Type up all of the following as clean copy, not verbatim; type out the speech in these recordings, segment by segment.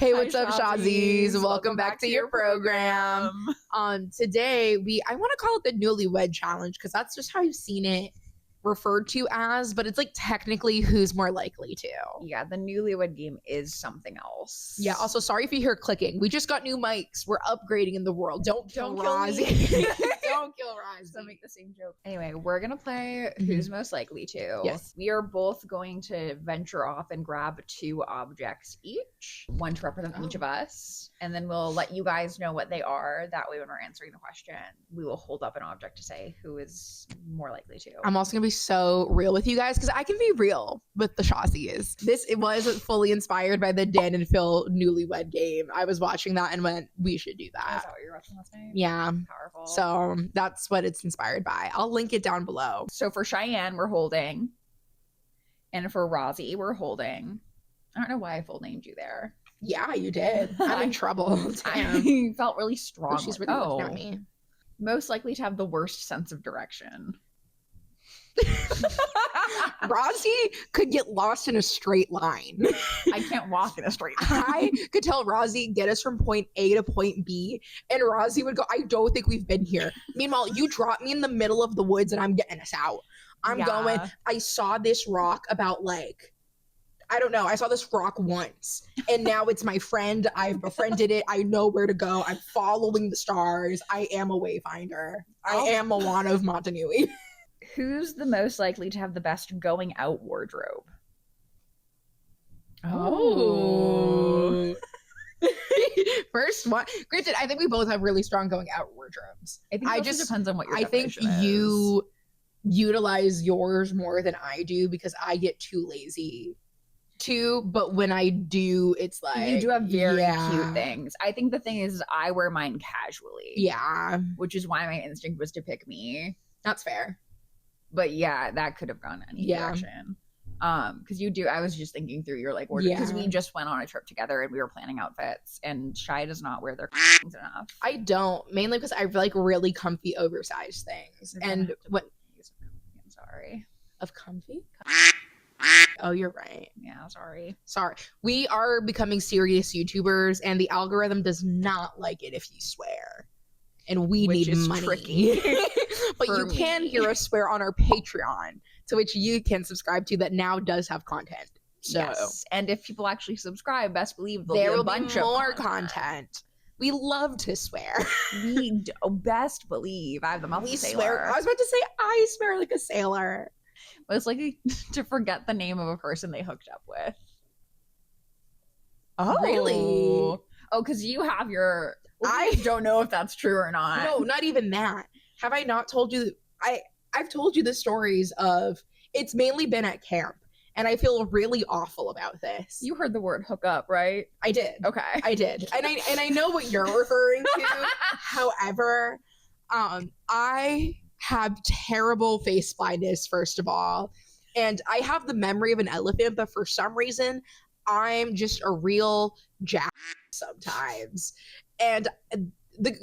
Hey, Hi, what's up, Chozzies? Welcome back to your program. Today, I want to call it the Newlywed Challenge because that's just how I've seen it referred to as, but it's like technically who's more likely to. Yeah, the Newlywed game is something else. Yeah, also, sorry if you hear clicking. We just got new mics. We're upgrading in the world. Don't kill Rozzy. Don't kill Rozzy. Don't make the same joke. Anyway, we're going to play Who's Most Likely To. Yes. We are both going to venture off and grab 2 objects each, one to represent each of us, and then we'll let you guys know what they are. That way, when we're answering the question, we will hold up an object to say who is more likely to. I'm also going to be so real with you guys because I can be real with the Chozzies. It was fully inspired by the Dan and Phil Newlywed game. I was watching that and went, we should do Is that. that what you were watching last night? Yeah. Powerful. So that's what it's inspired by. I'll link it down below. So for Cheyenne, we're holding. And for Rozzy, we're holding. I don't know why I full named you there. Yeah, you did. I'm in trouble. Damn. I felt really strong. Oh, she's really looking at me. Most likely to have the worst sense of direction. Rozzy could get lost in a straight line. I can't walk in a straight line. I could tell Rozzy, get us from point A to point B, and Rozzy would go, I don't think we've been here. Meanwhile, you drop me in the middle of the woods and I'm getting us out. I'm going, I saw this rock about I don't know. I saw this rock once and now it's my friend. I've befriended it. I know where to go. I'm following the stars. I am a wayfinder. I am Moana of Montanui. Who's the most likely to have the best going out wardrobe? Oh. First one. Granted, I think we both have really strong going out wardrobes. I think it just depends on what your definition is. You utilize yours more than I do because I get too lazy to, but when I do, it's like you do have very cute things. I think the thing is I wear mine casually. Yeah. Which is why my instinct was to pick me. That's fair. But yeah, that could have gone any direction. Because I was just thinking through your wardrobe because we just went on a trip together and we were planning outfits and Shy does not wear their things enough. I don't, mainly because I like really comfy oversized things. And what I'm sorry. Of comfy? Oh, you're right. Yeah, sorry. We are becoming serious YouTubers and the algorithm does not like it if you swear. And we need money. Tricky. But you can hear us swear on our Patreon, to which you can subscribe to, that now does have content. So. Yes. And if people actually subscribe, best believe there will be more content. We love to swear. We best believe. I have the mouth of a sailor. Swear. I was about to say I swear like a sailor. But it's like to forget the name of a person they hooked up with. Oh, really? Oh, because you have your. I don't know if that's true or not. No, not even that. Have I not told you? I've told you the stories of. It's mainly been at camp, and I feel really awful about this. You heard the word hook up, right? I did. Okay, I did, and I know what you're referring to. However, I have terrible face blindness, first of all, and I have the memory of an elephant, but for some reason, I'm just a real jack sometimes. And the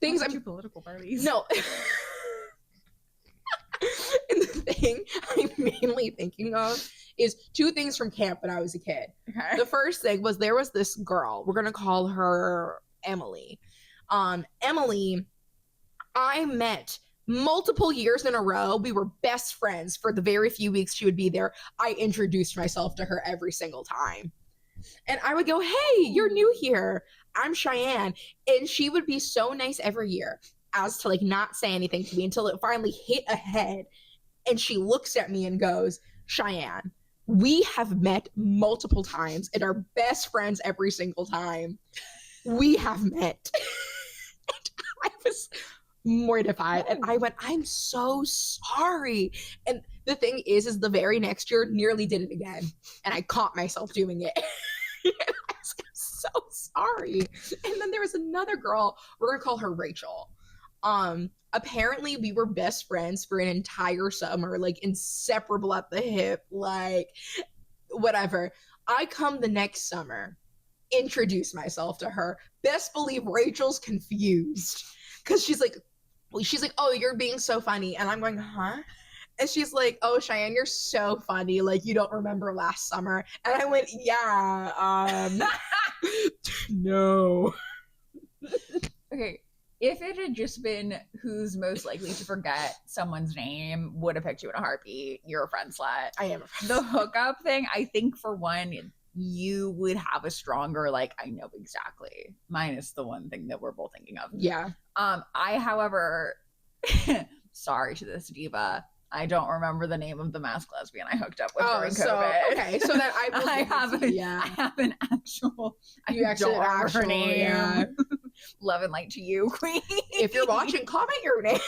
things I'm political parties. No. And the thing I'm mainly thinking of is 2 things from camp when I was a kid. Okay. The first thing was there was this girl. We're gonna call her Emily. Emily, I met multiple years in a row. We were best friends for the very few weeks she would be there. I introduced myself to her every single time. And I would go, hey, you're new here. I'm Cheyenne. And she would be so nice every year as to not say anything to me until it finally hit a head. And she looks at me and goes, Cheyenne, we have met multiple times and are best friends every single time. We have met. And I was mortified. And I went, I'm so sorry. And the thing is the very next year nearly did it again. And I caught myself doing it. And I was so sorry. And then there was another girl, we're gonna call her Rachel. Apparently we were best friends for an entire summer, inseparable at the hip, whatever. I come the next summer, introduce myself to her. Best believe Rachel's confused. Cause she's like, oh, you're being so funny. And I'm going, huh? And she's like, oh, Cheyenne, you're so funny. You don't remember last summer. And I went, yeah, No. Okay, if it had just been who's most likely to forget someone's name, would have picked you in a heartbeat. You're a friend slut. I am a friend. The hookup thing, I think for one, you would have a stronger, like, I know exactly, minus the one thing that we're both thinking of. Yeah. I, however, sorry to this diva, I don't remember the name of the masked lesbian I hooked up with during COVID. Okay, so that I have an actual. You actually don't remember her name. Yeah. Love and light to you, queen. If you're watching, comment your name.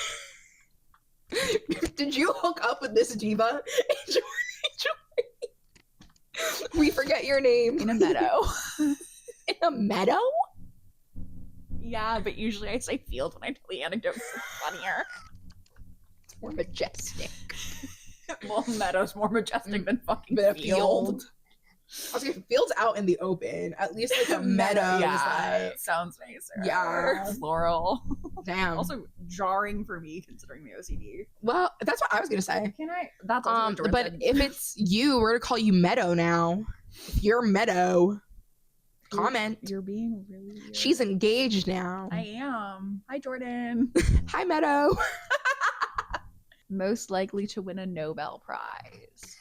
Did you hook up with this diva? We forget your name. In a meadow. In a meadow? Yeah, but usually I say field when I tell the anecdote. It's funnier. It's more majestic. Well, meadow's more majestic than fucking The field. I was like, field's out in the open. At least like a meadow. Yeah, Like, sounds nicer. Yeah. Floral. damn. Also jarring for me considering the OCD. Well, that's what I was gonna say. Can I? That's also what Jordan but said. if it's you, we're gonna call you Meadow now. If you're Meadow, comment. You're being really weird. She's engaged now. I am. Hi, Jordan. Hi, Meadow. Most likely to win a Nobel Prize.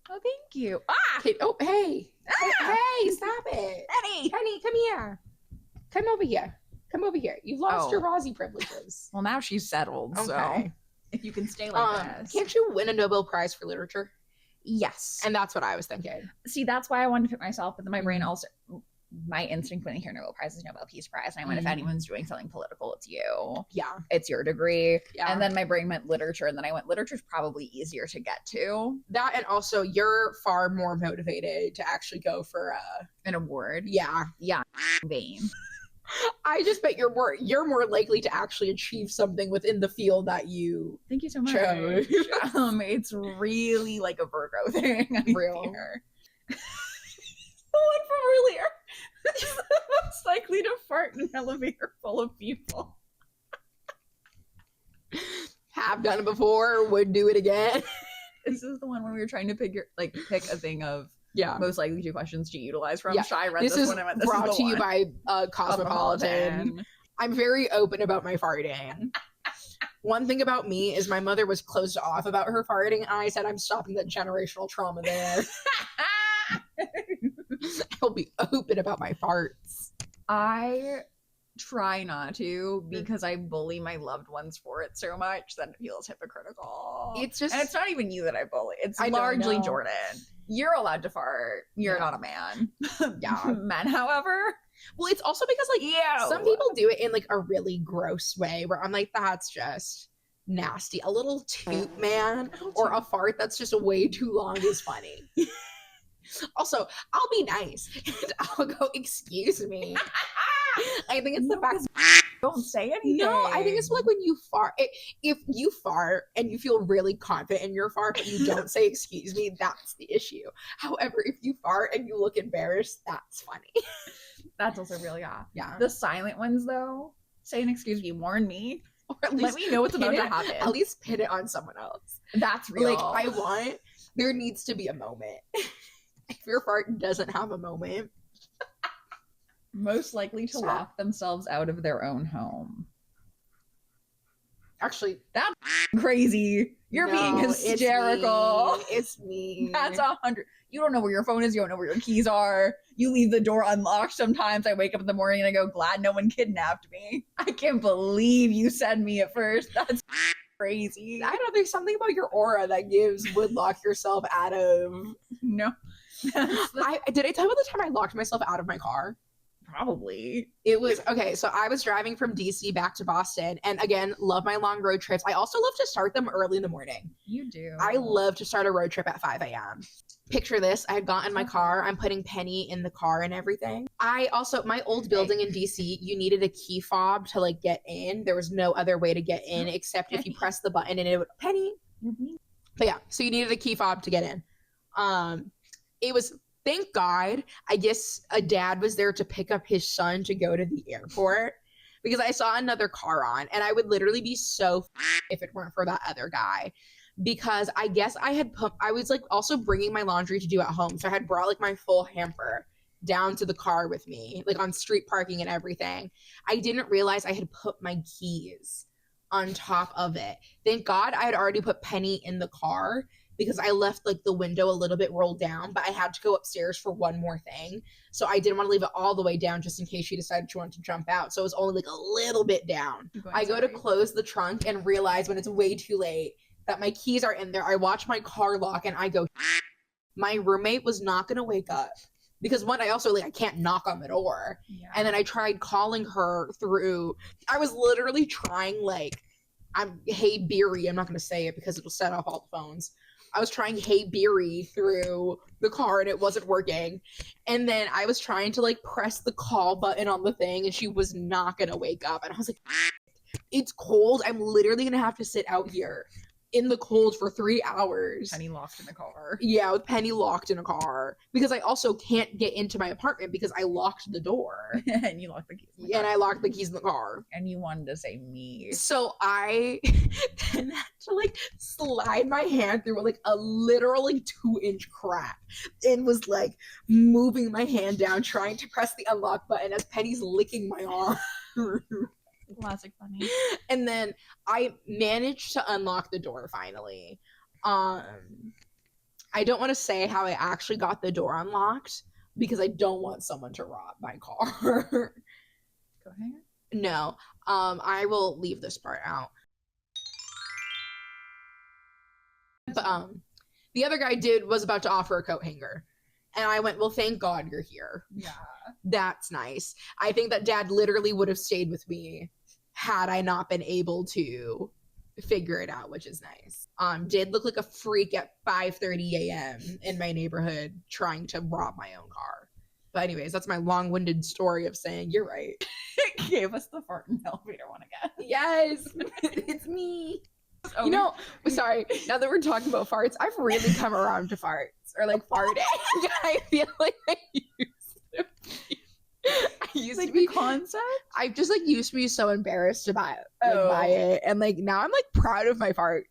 Oh, thank you. Ah! Okay, oh, hey. Ah! Hey, stop it. Eddie! Honey, come here. Come over here. Come over here. You've lost Oh. your Rozzy privileges. Well, now she's settled, so Okay. if you can stay like this. Can't you win a Nobel Prize for literature? Yes. And that's what I was thinking. See, that's why I wanted to pick myself, but then my brain also, my instinct when I hear Nobel Prize is Nobel Peace Prize, and I went, if anyone's doing something political, it's you. Yeah. It's your degree. Yeah. And then my brain went literature, and then I went, literature's probably easier to get to. That, and also you're far more motivated to actually go for An award. yeah. Yeah. Vain. I just bet you're more likely to actually achieve something within the field that you Thank you so much. chose. It's really like a Virgo thing. I Real. fear. The one from earlier. Most likely to fart in an elevator full of people. have done it before, would do it again. This is the one where we were trying to pick a thing of Yeah. most likely 2 questions to utilize from. Yeah. Shy read This this is one. I went, this brought is to the you one. by Cosmopolitan. I'm very open about my farting. One thing about me is my mother was closed off about her farting, and I said I'm stopping that generational trauma there. I'll be open about my farts. I try not to because I bully my loved ones for it so much that it feels hypocritical. It's just, and it's not even you that I bully. It's I don't largely know. Jordan. You're allowed to fart. You're Yeah. not a man. Yeah. Men, however, well, it's also because like yeah, some people do it in like a really gross way where I'm like, that's just nasty. A little toot, man, or a fart that's just way too long is funny. Also, I'll be nice and I'll go, excuse me. I think it's the fact. Don't say anything. No, I think it's like when you fart. If you fart and you feel really confident in your fart, but you don't say excuse me, that's the issue. However, if you fart and you look embarrassed, that's funny. That's also really Yeah. The silent ones, though, saying excuse me, warn me. Or at Let least me know what's about pin to it- happen. At least pin it on someone else. That's real. Like, there needs to be a moment. If your fart doesn't have a moment. Most likely to Stop. lock themselves out of their own home. Actually, That's crazy. You're being no, hysterical. It's me. That's 100. You don't know where your phone is. You don't know where your keys are. You leave the door unlocked sometimes. I wake up in the morning and I go, glad no one kidnapped me. I can't believe you said me at first. That's crazy. I don't know. There's something about your aura that would lock yourself out of. No. Did I tell you about the time I locked myself out of my car? Probably. It was okay. So I was driving from DC back to Boston, and again, love my long road trips. I also love to start them early in the morning. You do. I love to start a road trip at 5 a.m. Picture this. I had gotten in my car. I'm putting Penny in the car and everything. I also, my old building in DC, you needed a key fob to like get in. There was no other way to get in except if you press the button and it would, Penny. But yeah, so you needed a key fob to get in. It was, thank God, I guess a dad was there to pick up his son to go to the airport because I saw another car on, and I would literally be so if it weren't for that other guy. Because I guess I was like also bringing my laundry to do at home. So I had brought like my full hamper down to the car with me, like on street parking and everything. I didn't realize I had put my keys on top of it. Thank God I had already put Penny in the car because I left like the window a little bit rolled down, but I had to go upstairs for one more thing. So I didn't want to leave it all the way down just in case she decided she wanted to jump out. So it was only like a little bit down. I go to close the trunk and realize when it's way too late that my keys are in there. I watch my car lock and I go, my roommate was not going to wake up. Because one, I also I can't knock on the door. Yeah. And then I tried calling her through, I was literally trying hey Beery, I'm not going to say it because it'll set off all the phones. I was trying hey Beery through the car and it wasn't working. And then I was trying to press the call button on the thing and she was not going to wake up. And I was like, it's cold. I'm literally going to have to sit out here in the cold for 3 hours. Penny locked in the car. Yeah, with Penny locked in a car. Because I also can't get into my apartment because I locked the door. And you locked the keys in the car. And I locked the keys in the car. And you wanted to say me. So I then had to slide my hand through a literal 2-inch crack and was moving my hand down trying to press the unlock button as Penny's licking my arm. Classic Penny. And then I managed to unlock the door finally. I don't want to say how I actually got the door unlocked because I don't want someone to rob my car. Go hanger? No. I will leave this part out. But the other guy was about to offer a coat hanger. And I went, well, thank God you're here. Yeah. That's nice. I think that Dad literally would have stayed with me had I not been able to figure it out, which is nice. Did look like a freak at 5:30 a.m. in my neighborhood trying to rob my own car. But anyways, that's my long-winded story of saying, you're right. It gave us the fart in the elevator one again. Yes, it's me. Oh, Sorry, now that we're talking about farts, I've really come around to farts. Or farting. I feel like I used to be the concept. I just used to be so embarrassed about by it, and now I'm proud of my farts.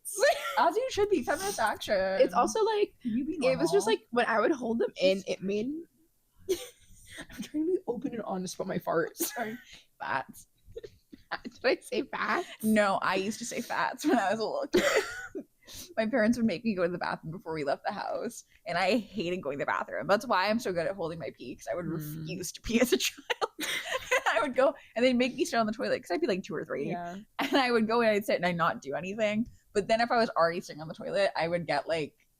As you should be. Feminist action. It's also it was just when I would hold them in, it made. I'm trying to be open and honest about my farts. Sorry, fats. Did I say fats? No, I used to say fats when I was a little kid. My parents would make me go to the bathroom before we left the house, and I hated going to the bathroom. That's why I'm so good at holding my pee, because I would refuse to pee as a child. I would go, and they'd make me sit on the toilet, because I'd be 2 or 3. Yeah. And I would go and I'd sit and I'd not do anything. But then if I was already sitting on the toilet, I would get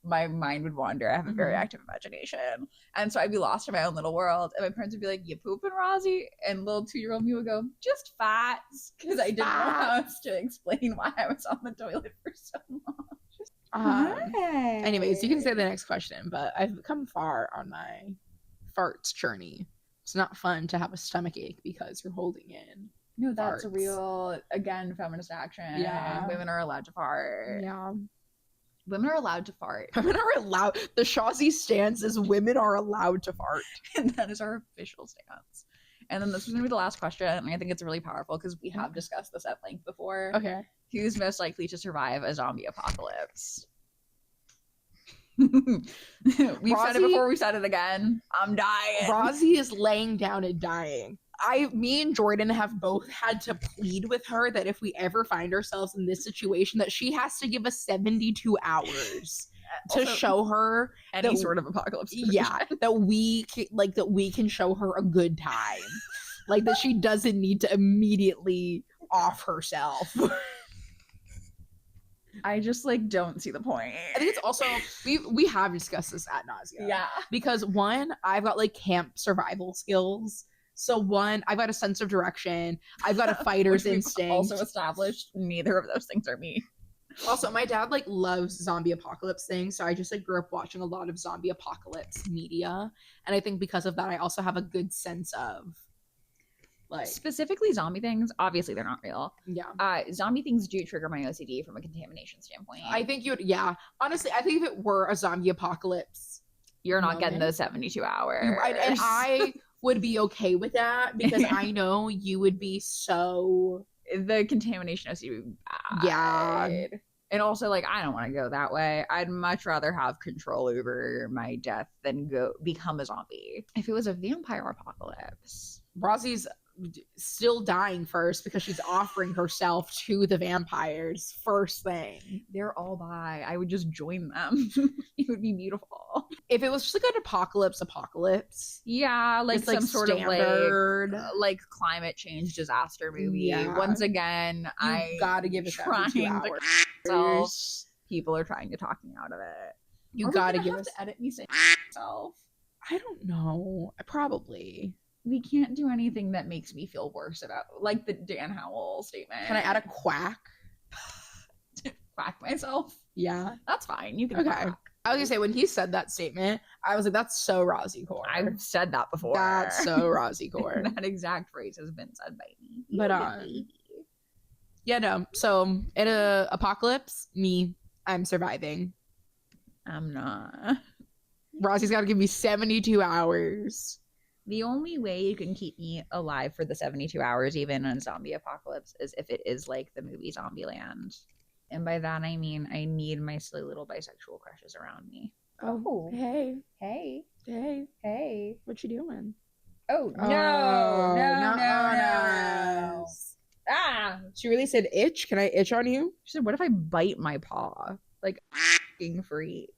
my mind would wander. I have a very active imagination. And so I'd be lost in my own little world. And my parents would be like, you pooping, Rozzy? And little 2-year-old me would go, just fats. Because I didn't know how else to explain why I was on the toilet for so long. Anyways, you can say the next question, but I've come far on my farts journey. It's not fun to have a stomach ache because you're holding in. No, that's farts. real, again, feminist action. Yeah. Women are allowed to fart. Yeah. Women are allowed to fart. Women are allowed. The Chozzy stance is women are allowed to fart. And that is our official stance. And then this is going to be the last question. And I think it's really powerful because we have discussed this at length before. Okay. Who's most likely to survive a zombie apocalypse? We've said it before, we've said it again. I'm dying. Rozzy is laying down and dying. Me and Jordan have both had to plead with her that if we ever find ourselves in this situation, that she has to give us 72 hours to show her any sort of apocalypse. Yeah, that we can show her a good time, that she doesn't need to immediately off herself. I just don't see the point. I think it's also we have discussed this ad nauseum. Yeah, because one, I've got camp survival skills. So one, I've got a sense of direction. I've got a fighter's instinct. Also established, neither of those things are me. Also, my dad loves zombie apocalypse things, so I just grew up watching a lot of zombie apocalypse media, and I think because of that, I also have a good sense of specifically zombie things. Obviously, they're not real. Yeah. Zombie things do trigger my OCD from a contamination standpoint. I think yeah. Honestly, I think if it were a zombie apocalypse, you're not getting those 72 hours. Right, and I would be okay with that because I know you would be so. The contamination OCD would be bad. Yeah. And also, like, I don't want to go that way. I'd much rather have control over my death than become a zombie. If it was a vampire apocalypse, Rozzy's still dying first because she's offering herself to the vampires first thing. they're all bi. I would just join them. It would be beautiful. If it was just like an apocalypse, Yeah, like it's some like sort standard. of like climate change disaster movie. Yeah. Once again, You gotta give it trying 72 to hours. people are trying to talk me out of it. You Are we gotta gonna give have us. to edit me saying myself. I don't know. Probably. We can't do anything that makes me feel worse about, like the Dan Howell statement. Can I add a quack? Quack myself? Yeah. That's fine. You can Okay. quack. I was gonna say when he said that statement, I was like, "That's so Rozzy core." I've said that before. That's so Rozzy core. That exact phrase has been said by me. But yeah, no. So in a apocalypse, I'm surviving. I'm not. Rozzy's got to give me 72 hours. The only way you can keep me alive for the 72 hours, even in a zombie apocalypse, is if it is like the movie Zombieland. And by that, I mean I need my silly little bisexual crushes around me. Oh, hey, Hey, hey, hey. what you doing? Oh, no, Oh, no. Ah! She really said itch. Can I itch on you? She said, what if I bite my paw? Like, f***ing freak.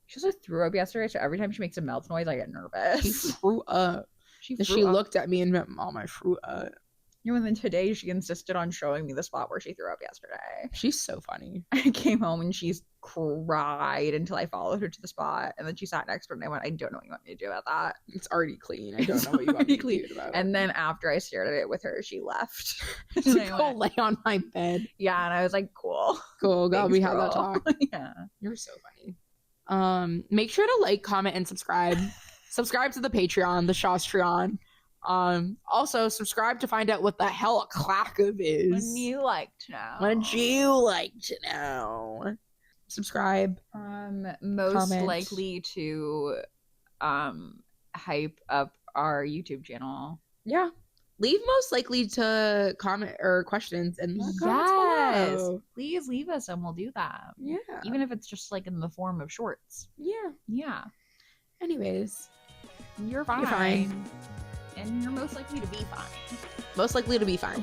She also threw up yesterday, so every time she makes a mouth noise, I get She nervous. threw up. She Looked at me and went, "Mom, I threw up." You know, and then today she insisted on showing me the spot where she threw up yesterday. She's so funny. I came home and she's cried until I followed her to the spot, and then she sat next to her and I went, I don't know what you want me to do about that. It's already clean. I don't know what you want me to Already do about it. And then after I stared at it with her, she left. She's And like, I "Go went, lay on my bed." yeah, and I was like, cool. Cool. God, Thanks, we had that girl. talk. Yeah. You're so funny. Make sure to like, comment, and subscribe. Subscribe to the Patreon, the Shostreon. Also subscribe to find out what the hell a clackup is. Wouldn't you like to know? Wouldn't you like to know? Subscribe. Most Comment. likely to hype up our YouTube channel. Yeah. Leave most likely to comment or questions and comments below. Please leave us and we'll do that. Yeah. Even if it's just like in the form of shorts. Yeah. Yeah. Anyways, You're fine. You're fine. And you're most likely to be fine. most likely to be fine.